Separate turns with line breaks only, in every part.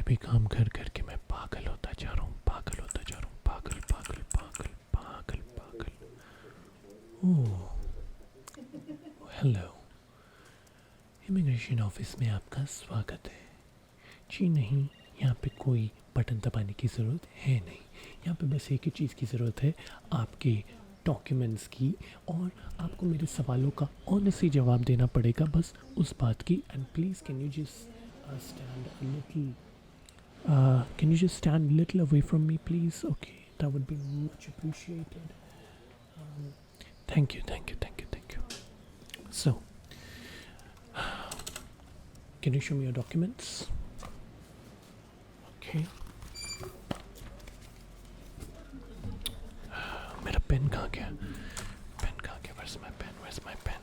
कोई भी काम कर करके मैं पागल होता जा रहा हूँ, पागल होता जा रहा हूँ, पागल पागल पागल पागल पागल। ओह हेलो, इमिग्रेशन ऑफिस में आपका स्वागत है। जी नहीं, यहाँ पे कोई बटन दबाने की ज़रूरत है नहीं। यहाँ पे बस एक ही चीज़ की ज़रूरत है, आपके डॉक्यूमेंट्स की, और आपको मेरे सवालों का ऑनेस्टली जवाब देना पड़ेगा, बस उस बात की। And please can you just stand a little can you just stand a little away from me, please? Okay, that would be much appreciated. Thank you, thank you, thank you, thank you. So, can you show me your documents? Okay. मेरा pen कहाँ गया? Pen कहाँ गया? Where's my pen? Where's my pen?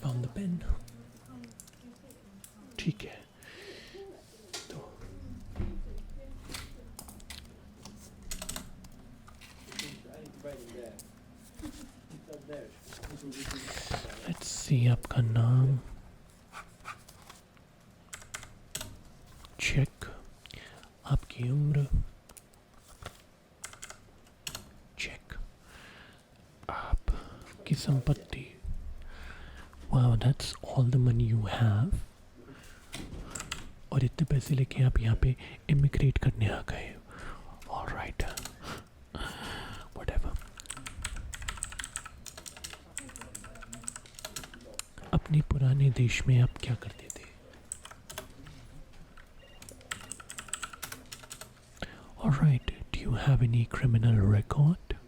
Found the pen. ठीक है। तो let's see, आपका नाम चेक, आपकी उम्र चेक, आपकी संपत्ति। Wow, that's all the money you have. और इतने पैसे लेके आप यहाँ पे इमिग्रेट करने आ गए। All right, whatever. अपने पुराने देश में आप क्या करते थे? All right, do you have any criminal record?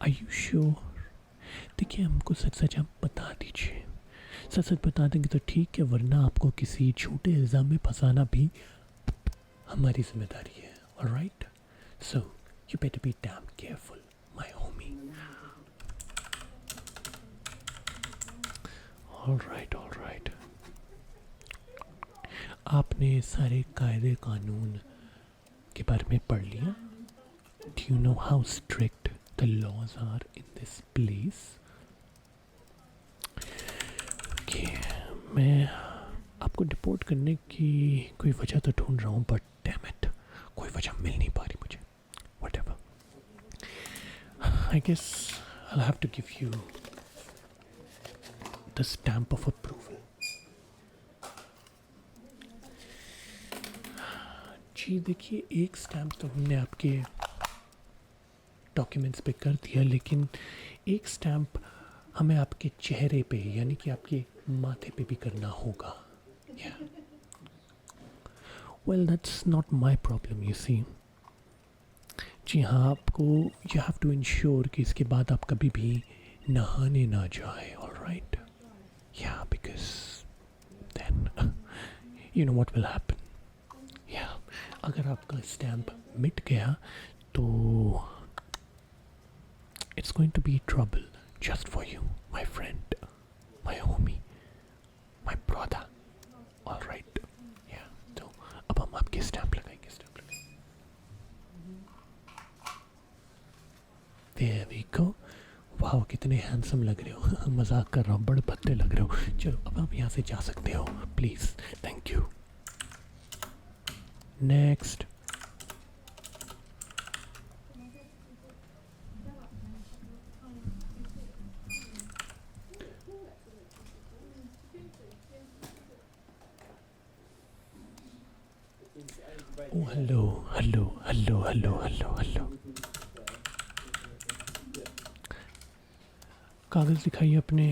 Are you sure? देखिए, हमको सच सच आप बता दीजिए। सच सच बता देंगे तो ठीक है, वरना आपको किसी छोटे इल्ज़ाम में फंसाना भी हमारी जिम्मेदारी है। All right? So, you better be damn careful, my homie. All right, all right. आपने सारे कायदे कानून के बारे में पढ़ लिया? Do you know how strict the laws are in this place? Okay, मैं आपको डिपोर्ट करने की कोई वजह तो ढूंढ रहा हूँ, बट डैम इट, कोई वजह मिल नहीं पा रही मुझे। Whatever. I guess I'll have to give you the stamp of approval. जी देखिए, एक स्टैम्प तो हमने आपके डॉक्यूमेंट्स पे कर दिया, लेकिन एक स्टैम्प हमें आपके चेहरे पे, यानी कि आपके माथे पे भी करना होगा। Yeah. Well, that's not my problem, you see. जी हाँ, आपको you have to ensure कि इसके बाद आप कभी भी नहाने ना जाए, all right? Yeah, because then you know what will happen. Yeah, अगर आपका स्टैम्प मिट गया तो it's going to be trouble just for you, my friend, my homie, my brother. All right. Yeah. तो अब हम आपके स्टैम्प लगाएंगे, स्टैम्प लगाएंगे। There we go. वाह, कितने हैंडसम लग रहे हो। मजाक कर रहा हूँ, बड़े भद्दे लग रहे हो। चलो, अब आप यहाँ से जा सकते हो, please. Thank you. Next. Oh hello hello hello hello hello hello, कागज़ दिखाइए अपने।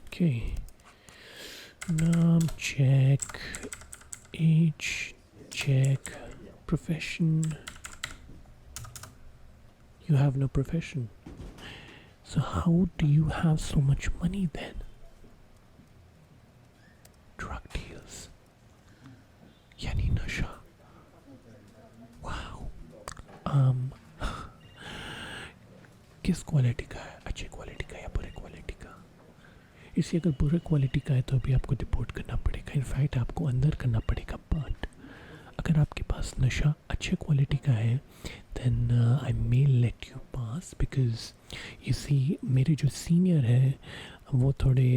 ओके, नाम check, age check, profession, you have no profession. So how do you have so much money then? Drug deals. यानी नशा। Wow. किस quality का है? अच्छी क्वालिटी का या बुरे क्वालिटी का? इसी अगर बुरे क्वालिटी का है तो अभी आपको डिपोर्ट करना पड़ेगा, इनफैक्ट आपको अंदर करना पड़ेगा। बट अगर आपके पास नशा अच्छे क्वालिटी का है, then I may let you pass because you see मेरे जो सीनियर है वो थोड़े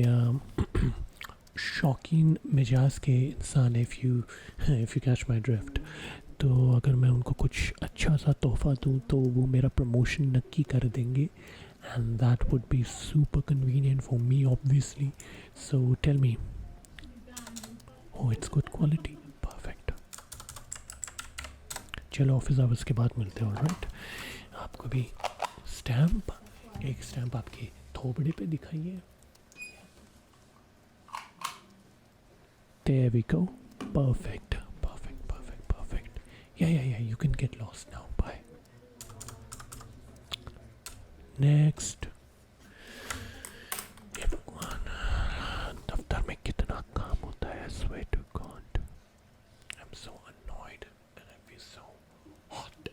शौकीन मिजाज के इंसान है, if you catch my drift. तो अगर मैं उनको कुछ अच्छा सा तोहफ़ा दूँ तो वो मेरा प्रमोशन नक्की कर देंगे, and that would be super convenient for me obviously. So tell me. Oh, it's good quality. Perfect. चलो ऑफिस आवर्स के बाद मिलते हैं। ऑलराइट, आपको भी स्टैम्प, एक स्टैम्प आपके थोबड़े पे दिखाइए। There we go. Perfect. Perfect. Perfect. Perfect. Yeah. You can get lost now. Bye. Next. ये भगवान, दफ्तर में कितना काम होता है। I swear to God. I'm so annoyed and I feel so hot.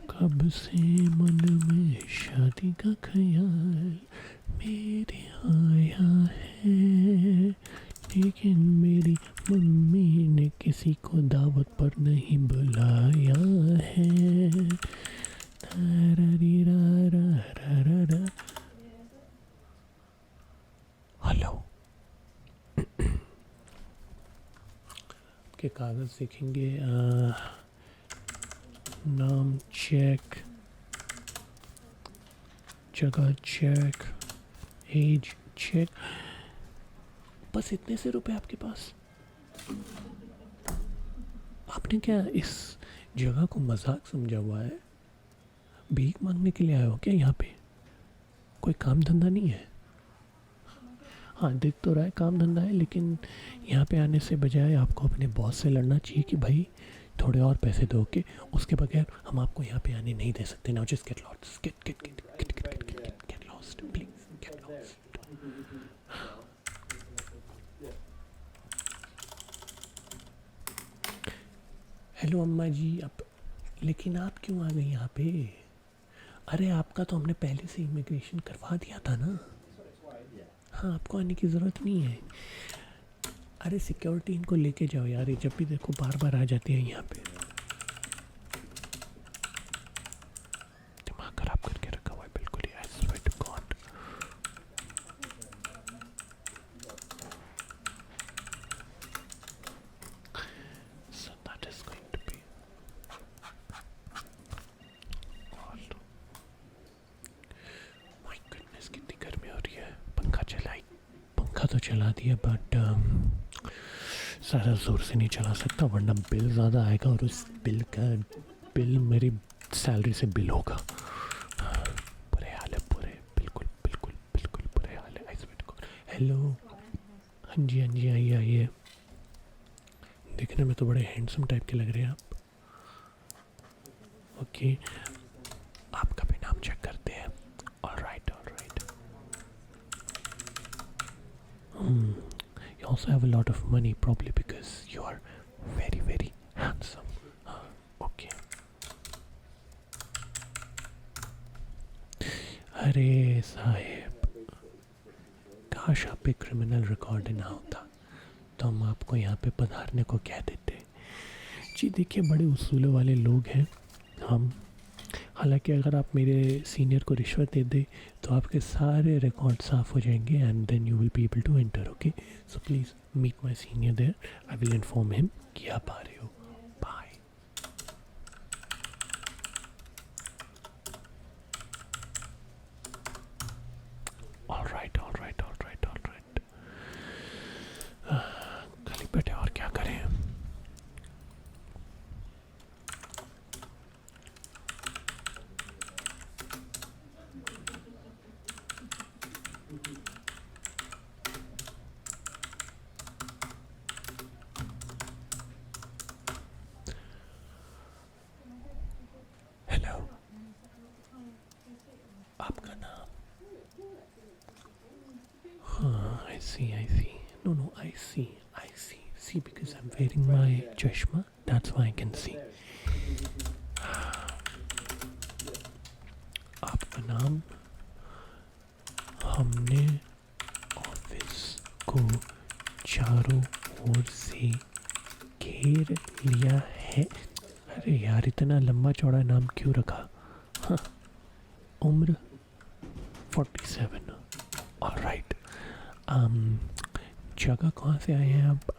कब से मन में शादी का ख्याल मेरे आया है, लेकिन मेरी मम्मी ने किसी को दावत पर नहीं बुलाया है। हेलो, आपके कागज़ देखेंगे। नाम चेक, जगह चेक, एज चेक। बस इतने से रुपए आपके पास? आपने क्या इस जगह को मजाक समझा हुआ है? भीख मांगने के लिए आए हो क्या यहाँ पे? कोई काम धंधा नहीं है? हाँ, दिख तो रहा है काम धंधा है, लेकिन यहाँ पे आने से बजाय आपको अपने बॉस से लड़ना चाहिए कि भाई थोड़े और पैसे दो के, उसके बगैर हम आपको यहाँ पे आने नहीं दे सकते। Now just get lost, get lost please, get lost. Hello अम्मा जी, आप, लेकिन आप क्यों आ गई यहाँ पे? अरे आपका तो हमने पहले से इमिग्रेशन करवा दिया था ना। हाँ, आपको आने की ज़रूरत नहीं है। अरे सिक्योरिटी इनको लेके जाओ यार, ये जब भी देखो बार बार आ जाती है यहाँ पे। दिमाग खराब करके रखा हुआ है बिल्कुल ही। I swear to God. So that is going to be all. My goodness, कितनी गर्मी हो रही है। पंखा तो चला दिया, बट सारा ज़ोर से नहीं चला सकता वरना बिल ज़्यादा आएगा और उस बिल मेरी सैलरी से बिल होगा। बुरे हाल है, बिल्कुल बुरे हाल है। हेलो, हाँ जी आइए। देखने में तो बड़े हैंडसम टाइप के लग रहे हैं आप। ओके, आपका भी नाम चेक करते हैं। Alright. You also have a lot of money, probably because you are very, very handsome. Okay. अरे साहेब, काश आप पे क्रिमिनल रिकॉर्ड ना होता तो हम आपको यहाँ पे पधारने को कह देते। जी देखिए, बड़े उसूलों वाले लोग हैं हम। हालांकि अगर आप मेरे सीनियर को रिश्वत दे दे तो आपके सारे रिकॉर्ड साफ़ हो जाएंगे and then you will be able to enter. Okay, so please meet my senior there. I will inform him कि आप आ रहे हो। बाय। ऑलराइट। खाली बैठे और क्या करें। हेलो, आपका नाम? हाँ, I see. No, I see. See, because I'm wearing my chashma, that's why I can see. आपका नाम? हमने ऑफिस को चारों ओर से घेर अरे यार इतना लंबा चौड़ा नाम क्यों रखा? हाँ, उम्र 47। ऑलराइट। जगह कहाँ से आए हैं आप?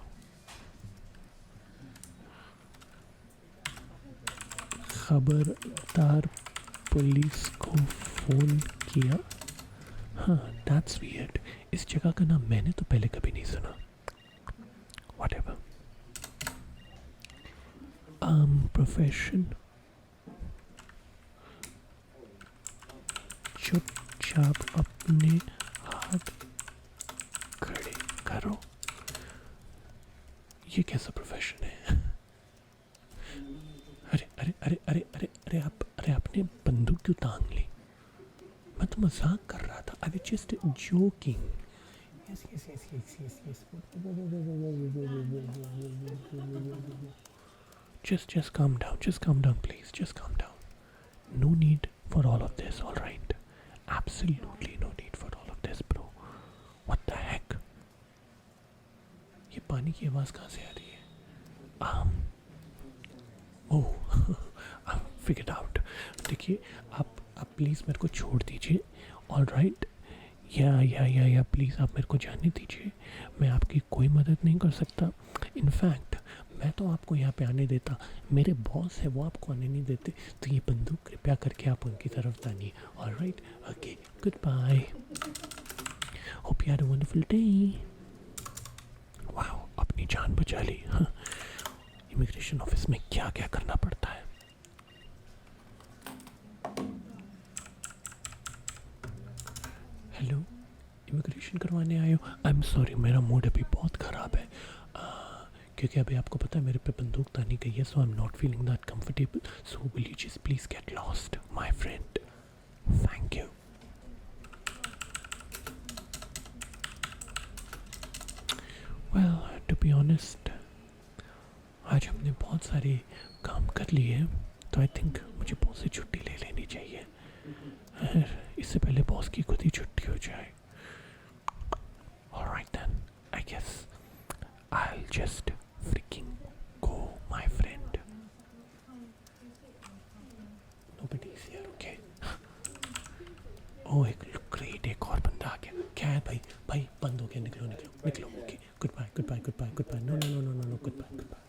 खबरदार पुलिस को फ़ोन किया। हाँ, दैट्स वियर्ड। इस जगह का नाम मैंने तो पहले कभी नहीं सुना। व्हाटएवर। प्रोफेशन? चुपचाप अपने हाथ खड़े करो। ये कैसा प्रोफेशन है? अरे अरे अरे अरे अरे अरे अरे आपने बंदूक क्यों टांग ली? मैं तो मजाक कर रहा था। I was just joking. Yes yes yes yes yes yes. Just calm down. Just calm down, please. Just calm down. No need for all of this, all right? Absolutely no need for all of this, bro. What the heck? ये पानी की आवाज़ कहाँ से आ रही है? ओह, I figured out. देखिए, आप प्लीज़ मेरे को छोड़ दीजिए, ऑल राइट? या प्लीज़ आप मेरे को जाने दीजिए। मैं आपकी कोई मदद नहीं कर सकता। इनफैक्ट मैं तो आपको यहाँ पे आने देता, मेरे बॉस है वो आपको आने नहीं देते। तो ये बंदूक कृपया करके आप उनकी तरफ तानिए, all right? Okay, good bye. Hope you had a wonderful day. Wow, अपनी जान बचा ली। हाँ, इमिग्रेशन ऑफिस में क्या क्या करना पड़ता है। हेलो, इमिग्रेशन करवाने आए हो? आई एम सॉरी, मेरा मूड अभी बहुत ख़राब है, क्योंकि अभी आपको पता है मेरे पे बंदूक तानी गई है। So I am not feeling that comfortable. So will you just please get lost my friend? Thank you. Well, to be honest, आज हमने बहुत सारे काम कर लिए हैं, तो आई थिंक मुझे बॉस से छुट्टी ले लेनी चाहिए। इससे पहले बॉस की खुद ही छुट्टी हो जाए। Alright then, I guess I'll just freaking go, my friend. Nobody's here, okay? Oh, great, एक और बंदा आ गया। क्या है भाई? भाई बंद हो गया, निकलो निकलो निकलो। Okay, good bye good bye good bye good bye. No no no no no, good bye good bye.